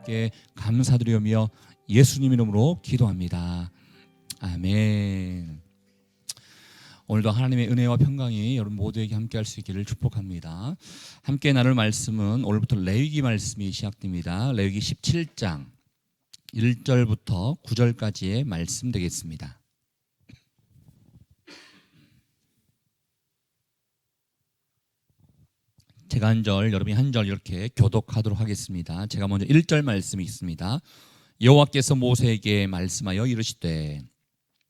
하나님께 감사드리며 예수님 이름으로 기도합니다. 아멘. 오늘도 하나님의 은혜와 평강이 여러분 모두에게 함께 할 수 있기를 축복합니다. 함께 나눌 말씀은 오늘부터 레위기 말씀이 시작됩니다. 레위기 17장 1절부터 9절까지의 말씀 되겠습니다. 제가 한 절, 여러분이 한 절 이렇게 교독하도록 하겠습니다. 제가 먼저 1절 말씀이 있습니다. 여호와께서 모세에게 말씀하여 이르시되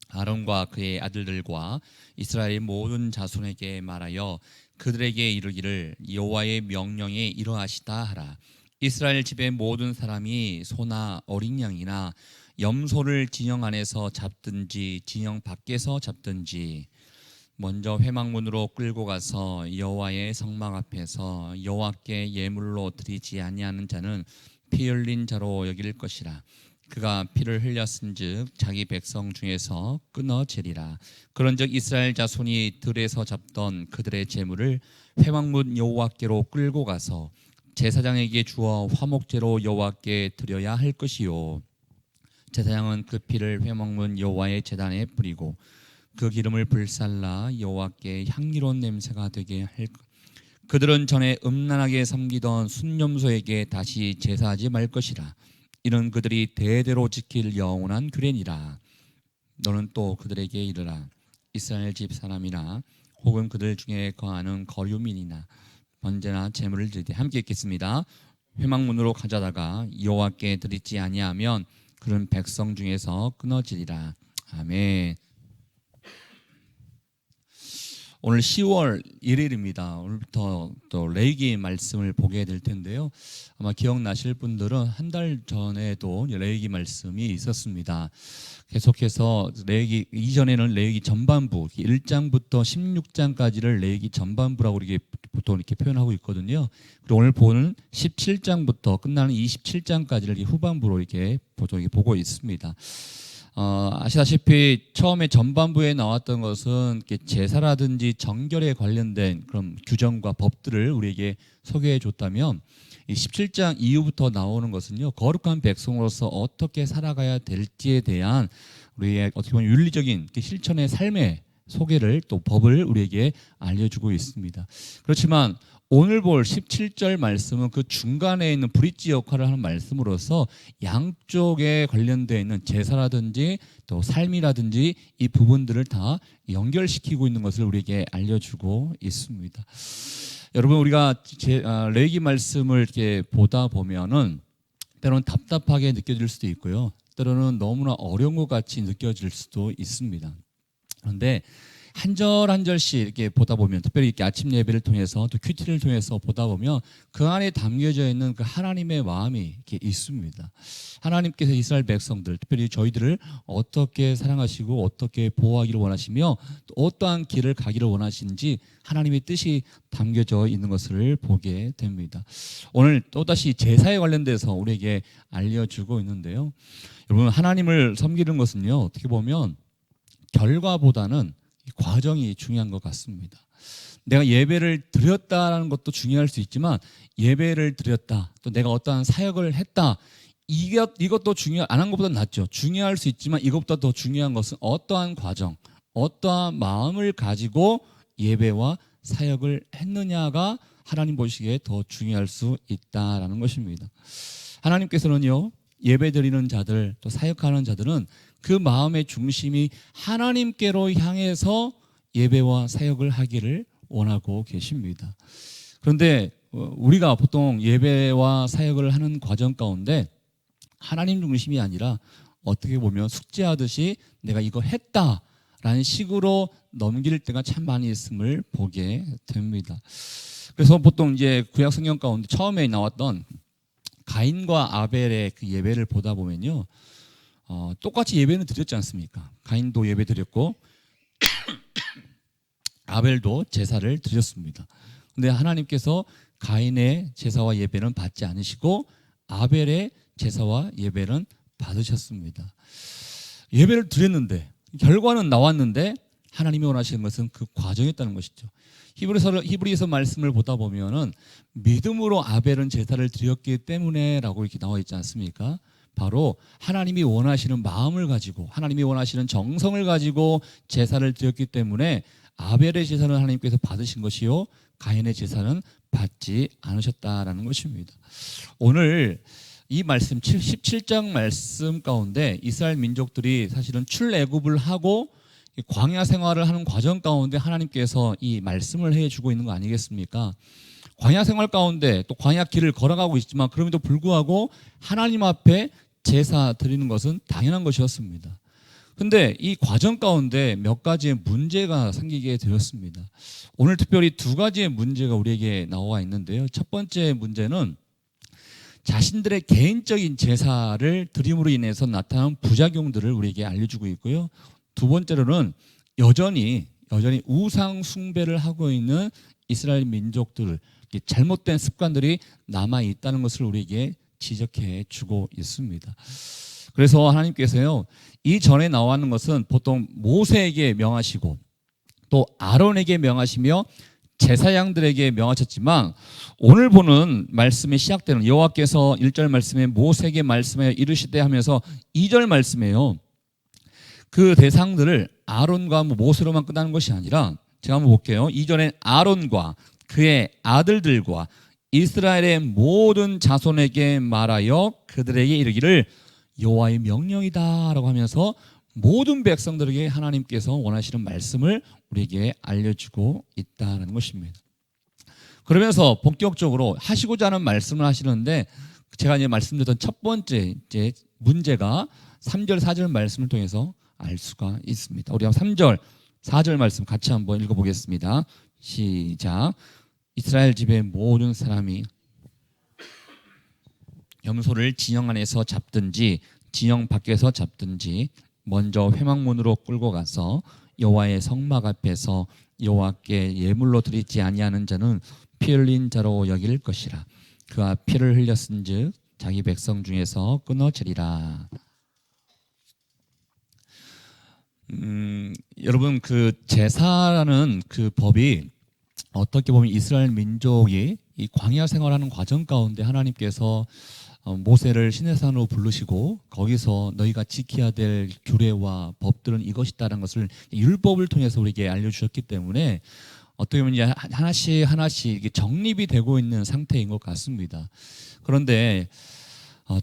아론과 그의 아들들과 이스라엘 모든 자손에게 말하여 그들에게 이르기를 여호와의 명령에 이러하시다 하라. 이스라엘 집의 모든 사람이 소나 어린 양이나 염소를 진영 안에서 잡든지 진영 밖에서 잡든지 먼저 회막문으로 끌고 가서 여호와의 성막 앞에서 여호와께 예물로 드리지 아니하는 자는 피 흘린 자로 여길 것이라. 그가 피를 흘렸은즉 자기 백성 중에서 끊어지리라. 그런즉 이스라엘 자손이 들에서 잡던 그들의 제물을 회막문 여호와께로 끌고 가서 제사장에게 주어 화목제로 여호와께 드려야 할 것이요. 제사장은 그 피를 회막문 여호와의 제단에 뿌리고 그 기름을 불살라 여호와께 향기로운 냄새가 되게 할 것. 그들은 전에 음란하게 섬기던 순념소에게 다시 제사하지 말 것이라. 이는 그들이 대대로 지킬 영원한 규례니라. 너는 또 그들에게 이르라. 이스라엘 집 사람이나 혹은 그들 중에 거하는 거류민이나 언제나 제물을 드리되, 함께 읽겠습니다. 회막문으로 가져다가 여호와께 드리지 아니하면 그런 백성 중에서 끊어지리라. 아멘. 오늘 10월 1일입니다. 오늘부터 또 레위기 말씀을 보게 될 텐데요. 아마 기억나실 분들은 한 달 전에도 레위기 말씀이 있었습니다. 계속해서 레위기 이전에는 레위기 전반부 1장부터 16장까지를 레위기 전반부라고 이렇게 보통 이렇게 표현하고 있거든요. 그리고 오늘 보는 17장부터 끝나는 27장까지를 후반부로 이렇게 보고 있습니다. 아시다시피 처음에 전반부에 나왔던 것은 제사라든지 정결에 관련된 그런 규정과 법들을 우리에게 소개해 줬다면 이 17장 이후부터 나오는 것은요, 거룩한 백성으로서 어떻게 살아가야 될지에 대한 우리의 어떻게 보면 윤리적인 실천의 삶의 소개를, 또 법을 우리에게 알려주고 있습니다. 그렇지만 오늘 볼 17절 말씀은 그 중간에 있는 브릿지 역할을 하는 말씀으로서 양쪽에 관련되어 있는 제사라든지 또 삶이라든지 이 부분들을 다 연결시키고 있는 것을 우리에게 알려주고 있습니다. 여러분, 우리가 레위기 말씀을 이렇게 보다 보면은 때로는 답답하게 느껴질 수도 있고요, 때로는 너무나 어려운 것 같이 느껴질 수도 있습니다. 그런데 한 절 한 절씩 이렇게 보다 보면, 특별히 이렇게 아침 예배를 통해서 또 큐티를 통해서 보다 보면 그 안에 담겨져 있는 그 하나님의 마음이 이렇게 있습니다. 하나님께서 이스라엘 백성들, 특별히 저희들을 어떻게 사랑하시고 어떻게 보호하기를 원하시며 또 어떠한 길을 가기를 원하시는지 하나님의 뜻이 담겨져 있는 것을 보게 됩니다. 오늘 또다시 제사에 관련돼서 우리에게 알려주고 있는데요. 여러분, 하나님을 섬기는 것은요, 어떻게 보면 결과보다는 과정이 중요한 것 같습니다. 내가 예배를 드렸다라는 것도 중요할 수 있지만, 예배를 드렸다, 또 내가 어떠한 사역을 했다, 이것도 안 한 것보다 낫죠. 중요할 수 있지만 이것보다 더 중요한 것은 어떠한 과정, 어떠한 마음을 가지고 예배와 사역을 했느냐가 하나님 보시기에 더 중요할 수 있다라는 것입니다. 하나님께서는요, 예배 드리는 자들, 또 사역하는 자들은 그 마음의 중심이 하나님께로 향해서 예배와 사역을 하기를 원하고 계십니다. 그런데 우리가 보통 예배와 사역을 하는 과정 가운데 하나님 중심이 아니라 어떻게 보면 숙제하듯이 내가 이거 했다라는 식으로 넘길 때가 참 많이 있음을 보게 됩니다. 그래서 보통 이제 구약 성경 가운데 처음에 나왔던 가인과 아벨의 그 예배를 보다 보면요, 똑같이 예배는 드렸지 않습니까? 가인도 예배 드렸고 아벨도 제사를 드렸습니다. 그런데 하나님께서 가인의 제사와 예배는 받지 않으시고 아벨의 제사와 예배는 받으셨습니다. 예배를 드렸는데 결과는 나왔는데 하나님이 원하시는 것은 그 과정이었다는 것이죠. 히브리서 말씀을 보다 보면은 믿음으로 아벨은 제사를 드렸기 때문에라고 이렇게 나와 있지 않습니까? 바로 하나님이 원하시는 마음을 가지고 하나님이 원하시는 정성을 가지고 제사를 드렸기 때문에 아벨의 제사는 하나님께서 받으신 것이요 가인의 제사는 받지 않으셨다라는 것입니다. 오늘 이 말씀 17장 말씀 가운데 이스라엘 민족들이 사실은 출애굽을 하고 광야 생활을 하는 과정 가운데 하나님께서 이 말씀을 해주고 있는 거 아니겠습니까? 광야 생활 가운데 또 광야 길을 걸어가고 있지만 그럼에도 불구하고 하나님 앞에 제사 드리는 것은 당연한 것이었습니다. 근데 이 과정 가운데 몇 가지의 문제가 생기게 되었습니다. 오늘 특별히 두 가지의 문제가 우리에게 나와 있는데요. 첫 번째 문제는 자신들의 개인적인 제사를 드림으로 인해서 나타난 부작용들을 우리에게 알려주고 있고요. 두 번째로는 여전히 우상 숭배를 하고 있는 이스라엘 민족들, 잘못된 습관들이 남아 있다는 것을 우리에게 지적해 주고 있습니다. 그래서 하나님께서요, 이 전에 나오는 것은 보통 모세에게 명하시고 또 아론에게 명하시며 제사장들에게 명하셨지만 오늘 보는 말씀이 시작되는 여호와께서 1절 말씀에 모세에게 말씀하여 이르시되 하면서 2절 말씀에요. 그 대상들을 아론과 모세로만 끝나는 것이 아니라 제가 한번 볼게요. 2절엔 아론과 그의 아들들과 이스라엘의 모든 자손에게 말하여 그들에게 이르기를 여호와의 명령이다 라고 하면서 모든 백성들에게 하나님께서 원하시는 말씀을 우리에게 알려주고 있다는 것입니다. 그러면서 본격적으로 하시고자 하는 말씀을 하시는데 제가 이제 말씀드렸던 첫 번째 이제 문제가 3절 4절 말씀을 통해서 알 수가 있습니다. 우리 3절 4절 말씀 같이 한번 읽어보겠습니다. 시작. 이스라엘 집의 모든 사람이 염소를 진영 안에서 잡든지 진영 밖에서 잡든지 먼저 회막문으로 끌고 가서 여호와의 성막 앞에서 여호와께 예물로 드리지 아니하는 자는 피 흘린 자로 여길 것이라. 그가 피를 흘렸은즉 자기 백성 중에서 끊어지리라. 여러분 그 제사라는 그 법이 어떻게 보면 이스라엘 민족이 이 광야 생활하는 과정 가운데 하나님께서 모세를 시내산으로 부르시고 거기서 너희가 지켜야 될 규례와 법들은 이것이다라는 것을 율법을 통해서 우리에게 알려주셨기 때문에 어떻게 보면 이제 하나씩 정립이 되고 있는 상태인 것 같습니다. 그런데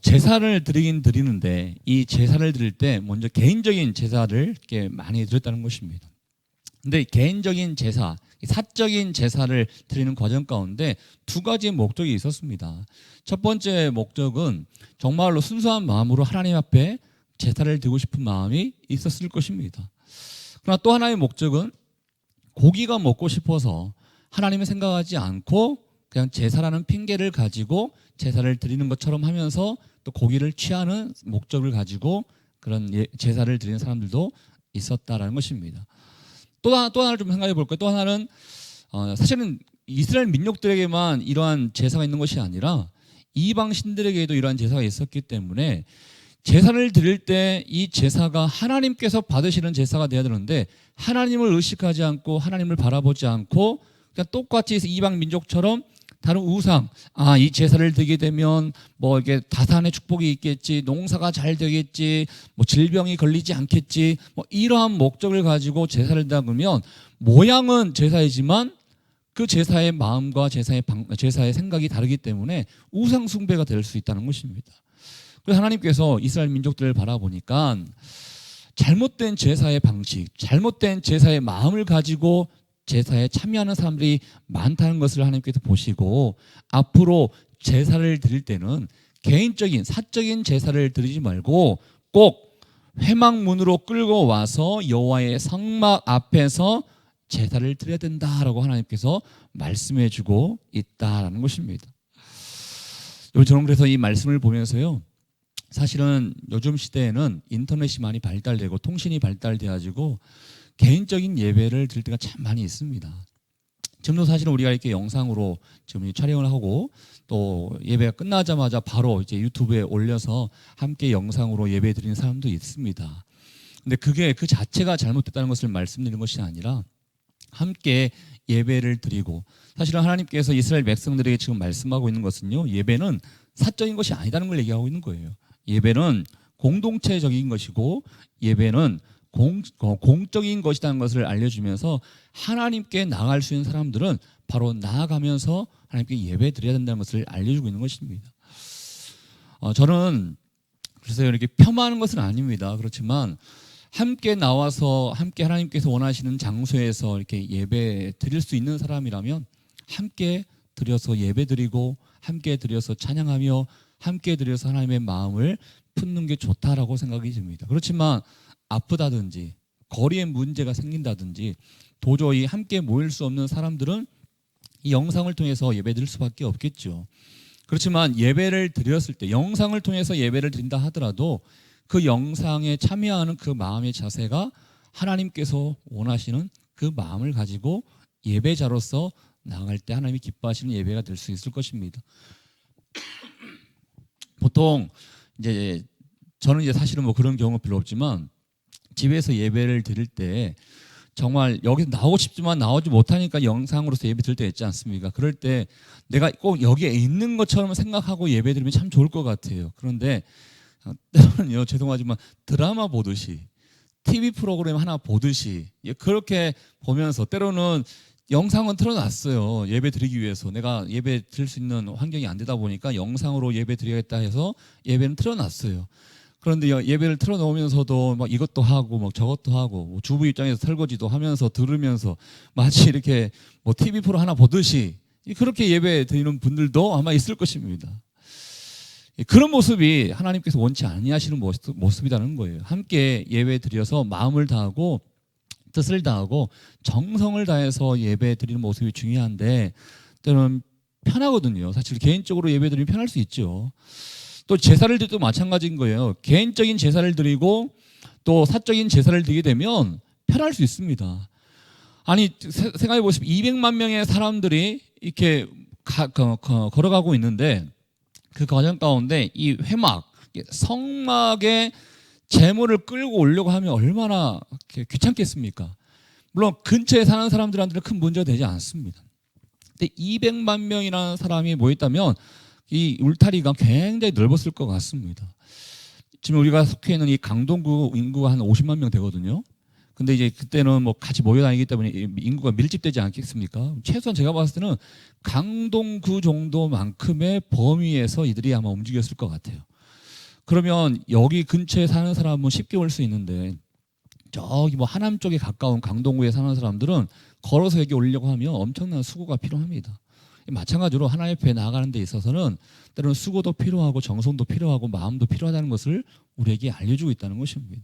제사를 드리긴 드리는데 이 제사를 드릴 때 먼저 개인적인 제사를 이렇게 많이 드렸다는 것입니다. 근데 개인적인 제사, 사적인 제사를 드리는 과정 가운데 두 가지의 목적이 있었습니다. 첫 번째 목적은 정말로 순수한 마음으로 하나님 앞에 제사를 드리고 싶은 마음이 있었을 것입니다. 그러나 또 하나의 목적은 고기가 먹고 싶어서 하나님을 생각하지 않고 그냥 제사라는 핑계를 가지고 제사를 드리는 것처럼 하면서 또 고기를 취하는 목적을 가지고 그런 제사를 드리는 사람들도 있었다라는 것입니다. 또 하나를 좀 생각해 볼까요? 또 하나는 사실은 이스라엘 민족들에게만 이러한 제사가 있는 것이 아니라 이방 신들에게도 이러한 제사가 있었기 때문에 제사를 드릴 때 이 제사가 하나님께서 받으시는 제사가 되어야 되는데 하나님을 의식하지 않고 하나님을 바라보지 않고 그냥 똑같이 이방 민족처럼 다른 우상, 이 제사를 드리게 되면 뭐 이게 다산의 축복이 있겠지, 농사가 잘 되겠지, 뭐 질병이 걸리지 않겠지, 뭐 이러한 목적을 가지고 제사를 드리면 모양은 제사이지만 그 제사의 마음과 제사의 생각이 다르기 때문에 우상 숭배가 될 수 있다는 것입니다. 그래서 하나님께서 이스라엘 민족들을 바라보니까 잘못된 제사의 방식, 잘못된 제사의 마음을 가지고 제사에 참여하는 사람들이 많다는 것을 하나님께서 보시고 앞으로 제사를 드릴 때는 개인적인 사적인 제사를 드리지 말고 꼭 회막문으로 끌고 와서 여호와의 성막 앞에서 제사를 드려야 된다라고 하나님께서 말씀해 주고 있다라는 것입니다. 저는 그래서 이 말씀을 보면서요, 사실은 요즘 시대에는 인터넷이 많이 발달되고 통신이 발달돼가지고 개인적인 예배를 드릴 때가 참 많이 있습니다. 지금도 사실은 우리가 이렇게 영상으로 지금 촬영을 하고 또 예배가 끝나자마자 바로 이제 유튜브에 올려서 함께 영상으로 예배 드리는 사람도 있습니다. 근데 그게 그 자체가 잘못됐다는 것을 말씀드리는 것이 아니라 함께 예배를 드리고, 사실은 하나님께서 이스라엘 백성들에게 지금 말씀하고 있는 것은요, 예배는 사적인 것이 아니다는 걸 얘기하고 있는 거예요. 예배는 공동체적인 것이고 예배는 공적인 것이라는 것을 알려주면서 하나님께 나아갈 수 있는 사람들은 바로 나아가면서 하나님께 예배 드려야 된다는 것을 알려주고 있는 것입니다. 저는 그래서 이렇게 폄하하는 것은 아닙니다. 그렇지만 함께 나와서 함께 하나님께서 원하시는 장소에서 이렇게 예배 드릴 수 있는 사람이라면 함께 드려서 예배 드리고 함께 드려서 찬양하며 함께 드려서 하나님의 마음을 품는 게 좋다라고 생각이 듭니다. 그렇지만 아프다든지 거리에 문제가 생긴다든지 도저히 함께 모일 수 없는 사람들은 이 영상을 통해서 예배 드릴 수밖에 없겠죠. 그렇지만 예배를 드렸을 때 영상을 통해서 예배를 드린다 하더라도 그 영상에 참여하는 그 마음의 자세가 하나님께서 원하시는 그 마음을 가지고 예배자로서 나아갈 때 하나님이 기뻐하시는 예배가 될 수 있을 것입니다. 보통 이제 저는 이제 사실은 뭐 그런 경우가 별로 없지만 집에서 예배를 드릴 때 정말 여기서 나오고 싶지만 나오지 못하니까 영상으로서 예배 드릴 때 있지 않습니까? 그럴 때 내가 꼭 여기에 있는 것처럼 생각하고 예배 드리면 참 좋을 것 같아요. 그런데 때로는요, 죄송하지만 드라마 보듯이 TV 프로그램 하나 보듯이 그렇게 보면서 때로는 영상은 틀어놨어요. 예배 드리기 위해서. 내가 예배 드릴 수 있는 환경이 안 되다 보니까 영상으로 예배 드리겠다 해서 예배는 틀어놨어요. 그런데 예배를 틀어놓으면서도 막 이것도 하고 막 저것도 하고 뭐 주부 입장에서 설거지도 하면서 들으면서 마치 이렇게 뭐 TV 프로 하나 보듯이 그렇게 예배 드리는 분들도 아마 있을 것입니다. 그런 모습이 하나님께서 원치 아니하시는 모습이라는 거예요. 함께 예배 드려서 마음을 다하고 뜻을 다하고 정성을 다해서 예배 드리는 모습이 중요한데 때로는 편하거든요. 사실 개인적으로 예배 드리면 편할 수 있죠. 또 제사를 드릴 때도 마찬가지인 거예요. 개인적인 제사를 드리고 또 사적인 제사를 드리게 되면 편할 수 있습니다. 아니 생각해 보시면 200만 명의 사람들이 이렇게 걸어가고 있는데 그 과정 가운데 이 회막, 성막에 제물을 끌고 오려고 하면 얼마나 귀찮겠습니까? 물론 근처에 사는 사람들한테는 큰 문제가 되지 않습니다. 근데 200만 명이라는 사람이 모였다면 이 울타리가 굉장히 넓었을 것 같습니다. 지금 우리가 속해 있는 이 강동구 인구가 한 50만 명 되거든요. 근데 이제 그때는 뭐 같이 모여 다니기 때문에 인구가 밀집되지 않겠습니까? 최소한 제가 봤을 때는 강동구 정도만큼의 범위에서 이들이 아마 움직였을 것 같아요. 그러면 여기 근처에 사는 사람은 쉽게 올 수 있는데 저기 뭐 하남 쪽에 가까운 강동구에 사는 사람들은 걸어서 여기 오려고 하면 엄청난 수고가 필요합니다. 마찬가지로 하나님 앞에 나아가는 데 있어서는 때로는 수고도 필요하고 정성도 필요하고 마음도 필요하다는 것을 우리에게 알려주고 있다는 것입니다.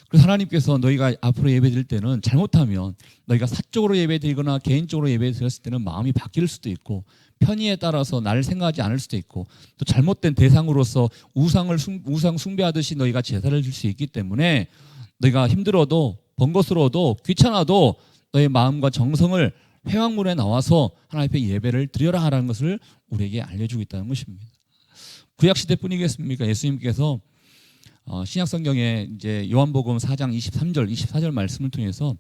그래서 하나님께서 너희가 앞으로 예배 드릴 때는 잘못하면 너희가 사적으로 예배 드리거나 개인적으로 예배 드렸을 때는 마음이 바뀔 수도 있고 편의에 따라서 나를 생각하지 않을 수도 있고 또 잘못된 대상으로서 우상 숭배하듯이 너희가 제사를 드릴 수 있기 때문에 너희가 힘들어도 번거스러워도 귀찮아도 너의 마음과 정성을 회막문에 나와서 하나님 앞에 예배를 드려라 하라는 것을 우리에게 알려주고 있다는 것입니다. 구약시대 뿐이겠습니까? 예수님께서 신약 성경에 이제 요한복음 4장 23절, 24절 말씀을 통해서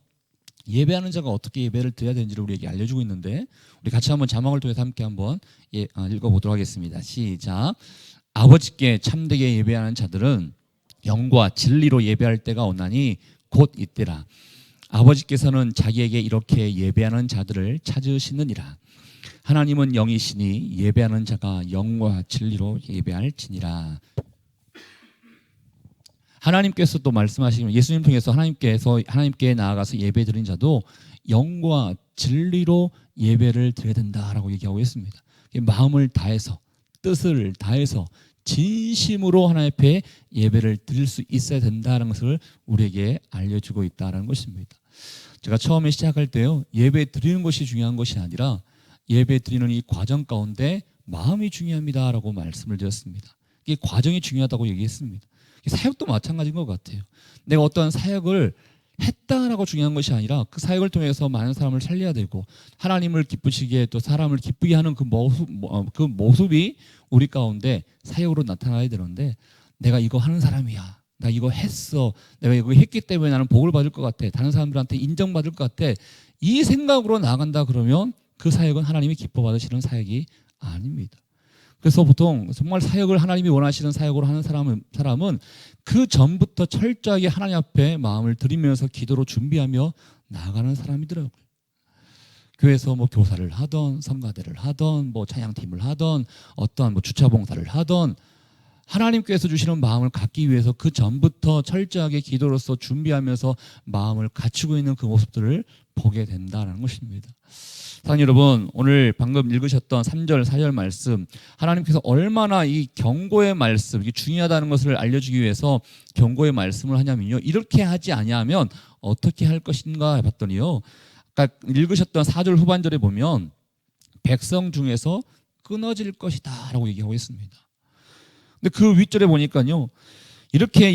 예배하는 자가 어떻게 예배를 드려야 되는지를 우리에게 알려주고 있는데 우리 같이 한번 자막을 통해서 함께 한번 읽어보도록 하겠습니다. 시작. 아버지께 참되게 예배하는 자들은 영과 진리로 예배할 때가 오나니 곧 이때라. 아버지께서는 자기에게 이렇게 예배하는 자들을 찾으시느니라. 하나님은 영이시니 예배하는 자가 영과 진리로 예배할지니라. 하나님께서 또 말씀하시면 예수님 통해서 하나님께 나아가서 예배 드린 자도 영과 진리로 예배를 드려야 된다라고 얘기하고 있습니다. 마음을 다해서 뜻을 다해서 진심으로 하나님 앞에 예배를 드릴 수 있어야 된다는 것을 우리에게 알려주고 있다는 것입니다. 제가 처음에 시작할 때요, 예배 드리는 것이 중요한 것이 아니라 예배 드리는 이 과정 가운데 마음이 중요합니다라고 말씀을 드렸습니다. 이 과정이 중요하다고 얘기했습니다. 사역도 마찬가지인 것 같아요. 내가 어떠한 사역을 했다라고 중요한 것이 아니라 그 사역을 통해서 많은 사람을 살려야 되고 하나님을 기쁘시게 또 사람을 기쁘게 하는 그 모습이 우리 가운데 사역으로 나타나야 되는데 내가 이거 하는 사람이야, 나 이거 했어. 내가 이거 했기 때문에 나는 복을 받을 것 같아. 다른 사람들한테 인정받을 것 같아. 이 생각으로 나간다 그러면 그 사역은 하나님이 기뻐 받으시는 사역이 아닙니다. 그래서 보통 정말 사역을 하나님이 원하시는 사역으로 하는 사람은 그 전부터 철저하게 하나님 앞에 마음을 들이면서 기도로 준비하며 나아가는 사람이더라고요. 교회에서 뭐 교사를 하던 성가대를 하던 뭐 찬양팀을 하던 어떠한 뭐 주차봉사를 하던 하나님께서 주시는 마음을 갖기 위해서 그 전부터 철저하게 기도로서 준비하면서 마음을 갖추고 있는 그 모습들을 보게 된다는 것입니다. 사랑하는 여러분, 오늘 방금 읽으셨던 3절, 4절 말씀, 하나님께서 얼마나 이 경고의 말씀, 이게 중요하다는 것을 알려주기 위해서 경고의 말씀을 하냐면요, 이렇게 하지 아니하면 어떻게 할 것인가 해봤더니요, 아까 읽으셨던 4절 후반절에 보면 백성 중에서 끊어질 것이다 라고 얘기하고 있습니다. 근데 그 윗절에 보니까요, 이렇게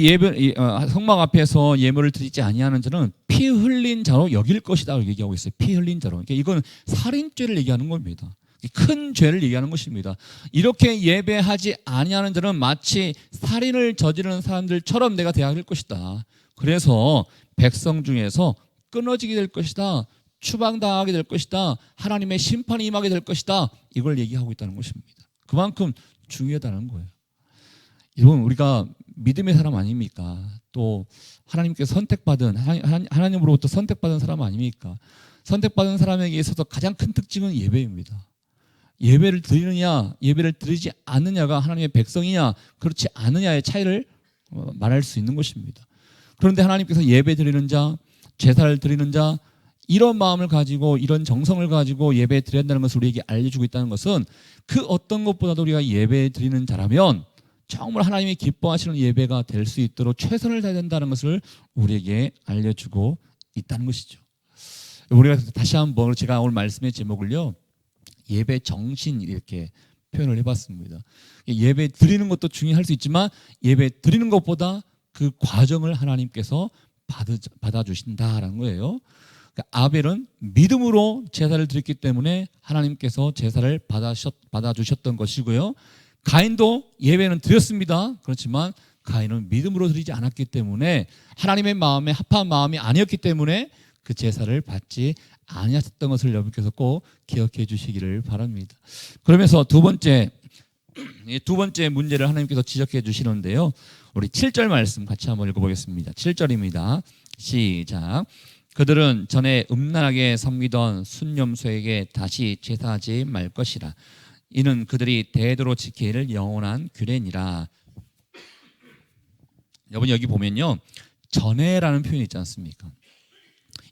성막 앞에서 예물을 드리지 아니하는 자는 피 흘린 자로 여길 것이다 얘기하고 있어요. 피 흘린 자로. 그러니까 이건 살인죄를 얘기하는 겁니다. 큰 죄를 얘기하는 것입니다. 이렇게 예배하지 아니하는 자는 마치 살인을 저지르는 사람들처럼 내가 대할 것이다. 그래서 백성 중에서 끊어지게 될 것이다. 추방당하게 될 것이다. 하나님의 심판이 임하게 될 것이다. 이걸 얘기하고 있다는 것입니다. 그만큼 중요하다는 거예요. 여러분, 우리가 믿음의 사람 아닙니까? 또 하나님께서 선택받은 하나님으로부터 선택받은 사람 아닙니까? 선택받은 사람에게 있어서 가장 큰 특징은 예배입니다. 예배를 드리느냐, 예배를 드리지 않느냐가 하나님의 백성이냐, 그렇지 않느냐의 차이를 말할 수 있는 것입니다. 그런데 하나님께서 예배 드리는 자, 제사를 드리는 자, 이런 마음을 가지고 이런 정성을 가지고 예배 드려야 한다는 것을 우리에게 알려주고 있다는 것은 그 어떤 것보다도 우리가 예배 드리는 자라면 정말 하나님이 기뻐하시는 예배가 될 수 있도록 최선을 다해야 된다는 것을 우리에게 알려주고 있다는 것이죠. 우리가 다시 한번 제가 오늘 말씀의 제목을요, 예배 정신 이렇게 표현을 해봤습니다. 예배 드리는 것도 중요할 수 있지만 예배 드리는 것보다 그 과정을 하나님께서 받아주신다라는 거예요. 그러니까 아벨은 믿음으로 제사를 드렸기 때문에 하나님께서 제사를 받아주셨던 것이고요. 가인도 예배는 드렸습니다. 그렇지만 가인은 믿음으로 드리지 않았기 때문에 하나님의 마음에 합한 마음이 아니었기 때문에 그 제사를 받지 아니하셨던 것을 여러분께서 꼭 기억해 주시기를 바랍니다. 그러면서 두 번째 문제를 하나님께서 지적해 주시는데요. 우리 7절 말씀 같이 한번 읽어보겠습니다. 7절입니다. 시작. 그들은 전에 음란하게 섬기던 순념소에게 다시 제사하지 말 것이라. 이는 그들이 대대로 지키기를 영원한 규례니라. 여러분, 여기 보면요, 전에라는 표현이 있지 않습니까?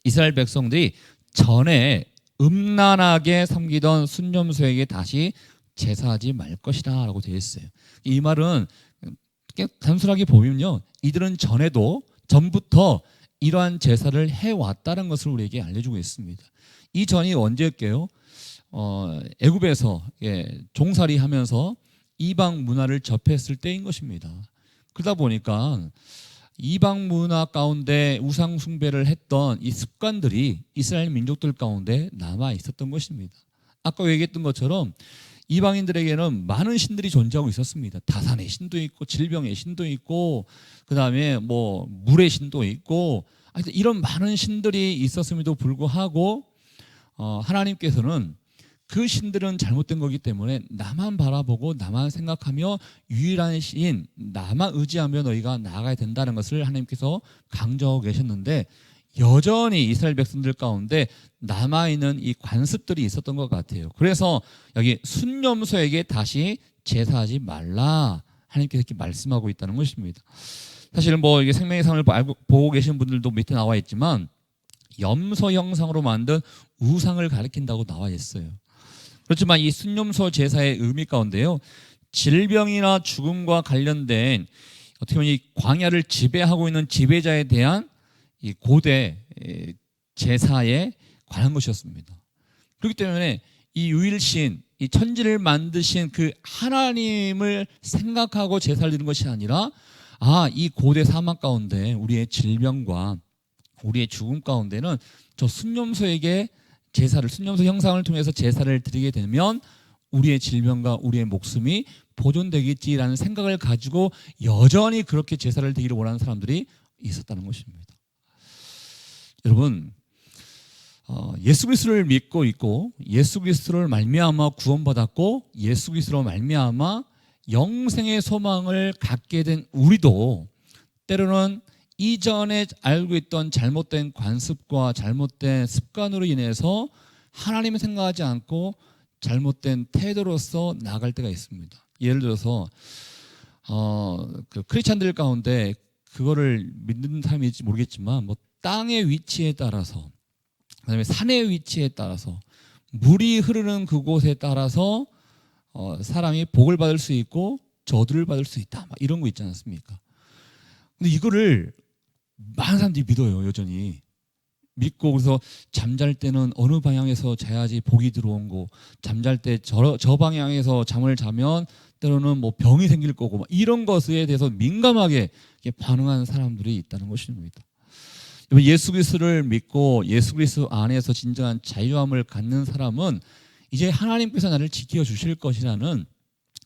이스라엘 백성들이 전에 음란하게 섬기던 순념소에게 다시 제사하지 말 것이라 라고 되어 있어요. 이 말은 단순하게 보면요, 이들은 전부터 이러한 제사를 해왔다는 것을 우리에게 알려주고 있습니다. 이 전이 언제였게요? 애굽에서 종살이 하면서 이방 문화를 접했을 때인 것입니다. 그러다 보니까 이방 문화 가운데 우상 숭배를 했던 이 습관들이 이스라엘 민족들 가운데 남아 있었던 것입니다. 아까 얘기했던 것처럼 이방인들에게는 많은 신들이 존재하고 있었습니다. 다산의 신도 있고 질병의 신도 있고 그다음에 뭐 물의 신도 있고 이런 많은 신들이 있었음에도 불구하고 하나님께서는 그 신들은 잘못된 거기 때문에 나만 바라보고 나만 생각하며 유일한 신인 나만 의지하며 너희가 나아가야 된다는 것을 하나님께서 강조하고 계셨는데 여전히 이스라엘 백성들 가운데 남아있는 이 관습들이 있었던 것 같아요. 그래서 여기 순념소에게 다시 제사하지 말라 하나님께서 이렇게 말씀하고 있다는 것입니다. 사실은 뭐 이게 생명의 상을 보고 계신 분들도 밑에 나와 있지만 염소 형상으로 만든 우상을 가리킨다고 나와 있어요. 그렇지만 이 순념소 제사의 의미 가운데요, 질병이나 죽음과 관련된 어떻게 보면 이 광야를 지배하고 있는 지배자에 대한 이 고대 제사에 관한 것이었습니다. 그렇기 때문에 이 유일신, 이 천지를 만드신 그 하나님을 생각하고 제사를 드리는 것이 아니라 이 고대 사막 가운데 우리의 질병과 우리의 죽음 가운데는 저 순념소에게 순념소 형상을 통해서 제사를 드리게 되면 우리의 질병과 우리의 목숨이 보존되겠지라는 생각을 가지고 여전히 그렇게 제사를 드리기를 원하는 사람들이 있었다는 것입니다. 여러분, 예수 그리스도를 믿고 있고 예수 그리스도를 말미암아 구원받았고 예수 그리스도로 말미암아 영생의 소망을 갖게 된 우리도 때로는 이전에 알고 있던 잘못된 관습과 잘못된 습관으로 인해서 하나님을 생각하지 않고 잘못된 태도로서 나아갈 때가 있습니다. 예를 들어서 그 크리스찬들 가운데 그거를 믿는 사람일지 모르겠지만 뭐 땅의 위치에 따라서 그다음에 산의 위치에 따라서 물이 흐르는 그곳에 따라서 사람이 복을 받을 수 있고 저주를 받을 수 있다. 막 이런 거 있지 않습니까? 근데 이거를 많은 사람들이 믿어요. 여전히 믿고 그래서 잠잘 때는 어느 방향에서 자야지 복이 들어온 거, 잠잘 때 저 방향에서 잠을 자면 때로는 뭐 병이 생길 거고 막 이런 것에 대해서 민감하게 반응하는 사람들이 있다는 것입니다. 예수 그리스도를 믿고 예수 그리스도 안에서 진정한 자유함을 갖는 사람은 이제 하나님께서 나를 지켜주실 것이라는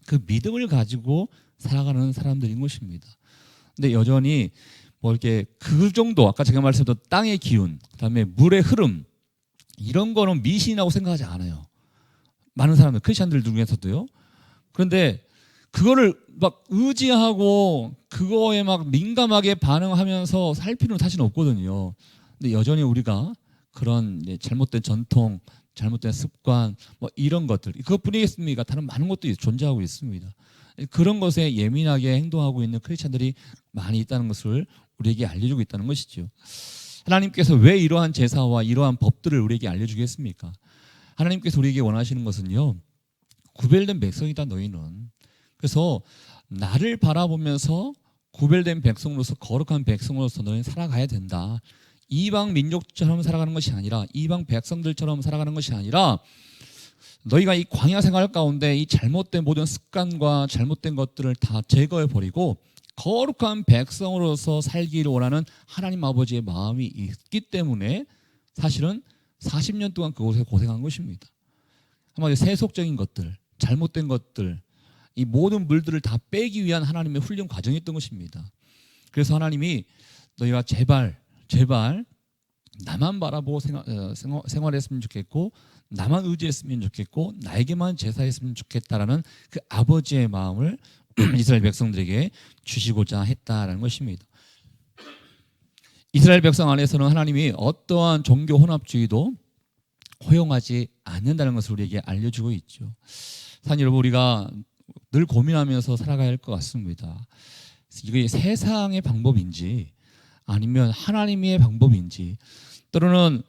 그 믿음을 가지고 살아가는 사람들인 것입니다. 근데 여전히 뭐 이렇게 그 정도 아까 제가 말씀드린 땅의 기운, 그다음에 물의 흐름 이런 거는 미신이라고 생각하지 않아요. 많은 사람들 크리스천들 중에서도요. 그런데 그거를 막 의지하고 그거에 막 민감하게 반응하면서 살 필요는 사실 없거든요. 근데 여전히 우리가 그런 잘못된 전통, 잘못된 습관 뭐 이런 것들 그것뿐이겠습니까? 다른 많은 것도 존재하고 있습니다. 그런 것에 예민하게 행동하고 있는 크리스천들이 많이 있다는 것을 우리에게 알려주고 있다는 것이죠. 하나님께서 왜 이러한 제사와 이러한 법들을 우리에게 알려주겠습니까? 하나님께서 우리에게 원하시는 것은요, 구별된 백성이다 너희는. 그래서 나를 바라보면서 구별된 백성으로서 거룩한 백성으로서 너희는 살아가야 된다. 이방 민족처럼 살아가는 것이 아니라 이방 백성들처럼 살아가는 것이 아니라 너희가 이 광야 생활 가운데 이 잘못된 모든 습관과 잘못된 것들을 다 제거해 버리고 거룩한 백성으로서 살기를 원하는 하나님 아버지의 마음이 있기 때문에 사실은 40년 동안 그곳에서 고생한 것입니다. 한마디로 세속적인 것들, 잘못된 것들, 이 모든 물들을 다 빼기 위한 하나님의 훈련 과정이었던 것입니다. 그래서 하나님이 너희가 제발 나만 바라보고 생활했으면 좋겠고 나만 의지했으면 좋겠고 나에게만 제사했으면 좋겠다라는 그 아버지의 마음을 이스라엘 백성들에게 주시고자 했다라는 것입니다. 이스라엘 백성 안에서는 하나님이 어떠한 종교 혼합주의도 허용하지 않는다는 것을 우리에게 알려주고 있죠. 사실 여러분 우리가 늘 고민하면서 살아가야 할 것 같습니다. 이게 세상의 방법인지 아니면 하나님의 방법인지 때로는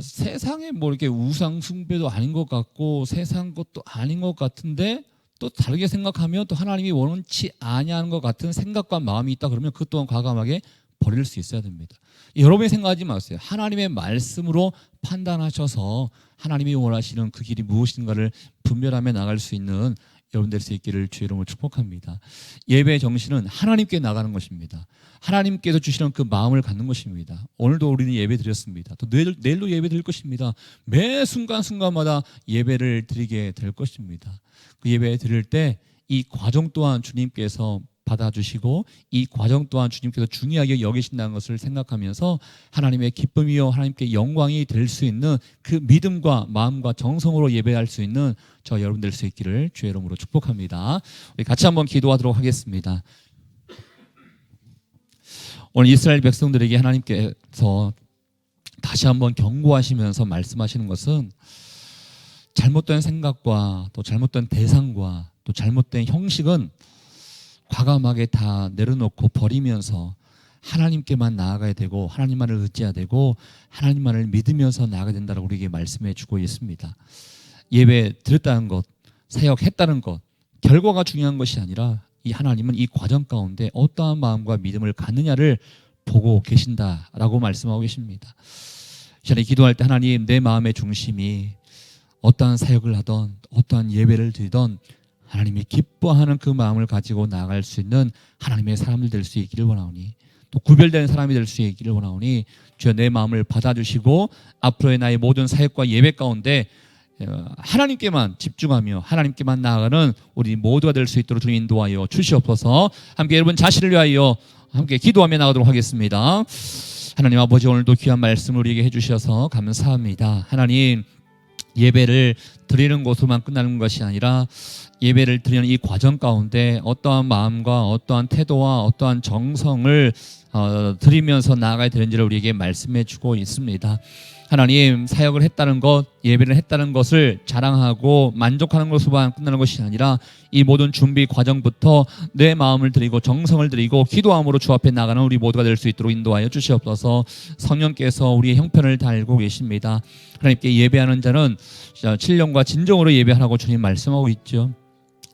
세상의 뭐 이렇게 우상 숭배도 아닌 것 같고 세상 것도 아닌 것 같은데 또 다르게 생각하면 또 하나님이 원치 아니하는 것 같은 생각과 마음이 있다 그러면 그것 또한 과감하게 버릴 수 있어야 됩니다. 여러분이 생각하지 마세요. 하나님의 말씀으로 판단하셔서 하나님이 원하시는 그 길이 무엇인가를 분별하며 나갈 수 있는 여러분 될 수 있기를 주의 이름으로 축복합니다. 예배의 정신은 하나님께 나가는 것입니다. 하나님께서 주시는 그 마음을 갖는 것입니다. 오늘도 우리는 예배 드렸습니다. 또 내일도 예배 드릴 것입니다. 매 순간순간마다 예배를 드리게 될 것입니다. 그 예배 드릴 때 이 과정 또한 주님께서 받아주시고 이 과정 또한 주님께서 중요하게 여기신다는 것을 생각하면서 하나님의 기쁨이요 하나님께 영광이 될 수 있는 그 믿음과 마음과 정성으로 예배할 수 있는 저 여러분 될 수 있기를 주의 이름으로 축복합니다. 우리 같이 한번 기도하도록 하겠습니다. 오늘 이스라엘 백성들에게 하나님께서 다시 한번 경고하시면서 말씀하시는 것은 잘못된 생각과 또 잘못된 대상과 또 잘못된 형식은 과감하게 다 내려놓고 버리면서 하나님께만 나아가야 되고 하나님만을 의지해야 되고 하나님만을 믿으면서 나아가야 된다고 우리에게 말씀해 주고 있습니다. 예배 드렸다는 것, 사역했다는 것, 결과가 중요한 것이 아니라 이 하나님은 이 과정 가운데 어떠한 마음과 믿음을 갖느냐를 보고 계신다라고 말씀하고 계십니다. 전에 기도할 때 하나님 내 마음의 중심이 어떠한 사역을 하던 어떠한 예배를 드리던 하나님이 기뻐하는 그 마음을 가지고 나아갈 수 있는 하나님의 사람들 될 수 있기를 원하오니 또 구별된 사람이 될 수 있기를 원하오니 주여 내 마음을 받아주시고 앞으로의 나의 모든 사역과 예배 가운데 하나님께만 집중하며 하나님께만 나아가는 우리 모두가 될 수 있도록 주님 인도하여 주시옵소서. 함께 여러분 자신을 위하여 함께 기도하며 나가도록 하겠습니다. 하나님 아버지, 오늘도 귀한 말씀을 우리에게 해주셔서 감사합니다. 하나님, 예배를 드리는 것으로만 끝나는 것이 아니라 예배를 드리는 이 과정 가운데 어떠한 마음과 어떠한 태도와 어떠한 정성을 드리면서 나아가야 되는지를 우리에게 말씀해 주고 있습니다. 하나님, 사역을 했다는 것, 예배를 했다는 것을 자랑하고 만족하는 것으로만 끝나는 것이 아니라 이 모든 준비 과정부터 내 마음을 드리고 정성을 드리고 기도함으로 주 앞에 나가는 우리 모두가 될 수 있도록 인도하여 주시옵소서. 성령께서 우리의 형편을 다 알고 계십니다. 하나님께 예배하는 자는 신령과 진정으로 예배하라고 주님 말씀하고 있죠.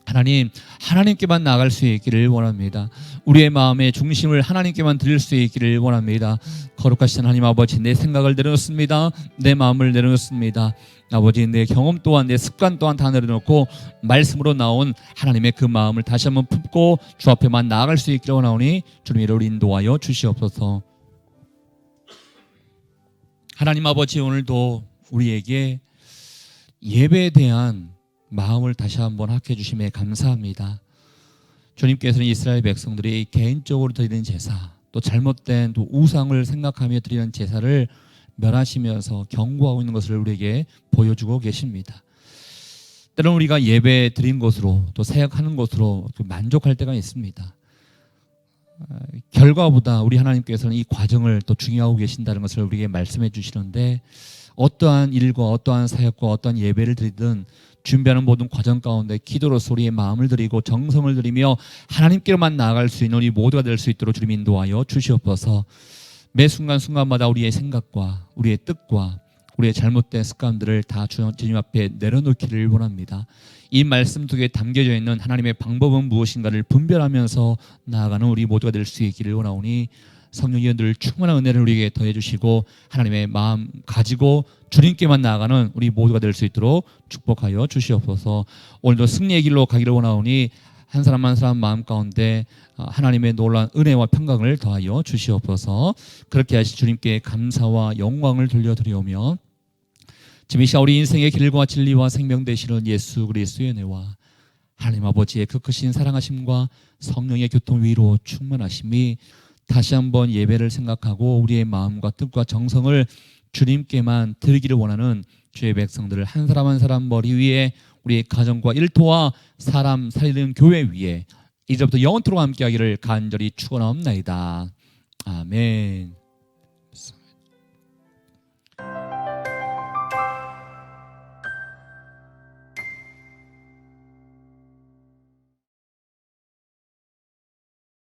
하나님, 하나님께만 나아갈 수 있기를 원합니다. 우리의 마음의 중심을 하나님께만 드릴 수 있기를 원합니다. 거룩하신 하나님 아버지, 내 생각을 내려놓습니다. 내 마음을 내려놓습니다. 아버지, 내 경험 또한 내 습관 또한 다 내려놓고 말씀으로 나온 하나님의 그 마음을 다시 한번 품고 주 앞에만 나아갈 수 있기를 원하오니 주님 이를 인도하여 주시옵소서. 하나님 아버지, 오늘도 우리에게 예배에 대한 마음을 다시 한번 학해 주심에 감사합니다. 주님께서는 이스라엘 백성들이 개인적으로 드리는 제사, 또 잘못된 또 우상을 생각하며 드리는 제사를 멸하시면서 경고하고 있는 것을 우리에게 보여주고 계십니다. 때로는 우리가 예배 드린 것으로 또 사역하는 것으로 만족할 때가 있습니다. 결과보다 우리 하나님께서는 이 과정을 또 중요하고 계신다는 것을 우리에게 말씀해 주시는데, 어떠한 일과 어떠한 사역과 어떠한 예배를 드리든 준비하는 모든 과정 가운데 기도로서 우리의 마음을 드리고 정성을 드리며 하나님께로만 나아갈 수 있는 우리 모두가 될 수 있도록 주님 인도하여 주시옵소서. 매 순간순간마다 우리의 생각과 우리의 뜻과 우리의 잘못된 습관들을 다 주님 앞에 내려놓기를 원합니다. 이 말씀 속에 담겨져 있는 하나님의 방법은 무엇인가를 분별하면서 나아가는 우리 모두가 될 수 있기를 원하오니 성령이 늘 충만한 은혜를 우리에게 더해 주시고 하나님의 마음 가지고 주님께만 나아가는 우리 모두가 될 수 있도록 축복하여 주시옵소서. 오늘도 승리의 길로 가기를 원하오니 한 사람 한 사람 마음 가운데 하나님의 놀라운 은혜와 평강을 더하여 주시옵소서. 그렇게 하시 주님께 감사와 영광을 돌려드리오며, 지금 이 시간 우리 인생의 길과 진리와 생명 되시는 예수 그리스도의 은혜와 하나님 아버지의 그 크신 사랑하심과 성령의 교통 위로 충만하심이 다시 한번 예배를 생각하고 우리의 마음과 뜻과 정성을 주님께만 드리기를 원하는 주의 백성들을 한 사람 한 사람 머리 위에, 우리의 가정과 일터와 사람 살리는 교회 위에 이제부터 영원토록 함께하기를 간절히 축원하옵나이다. 아멘.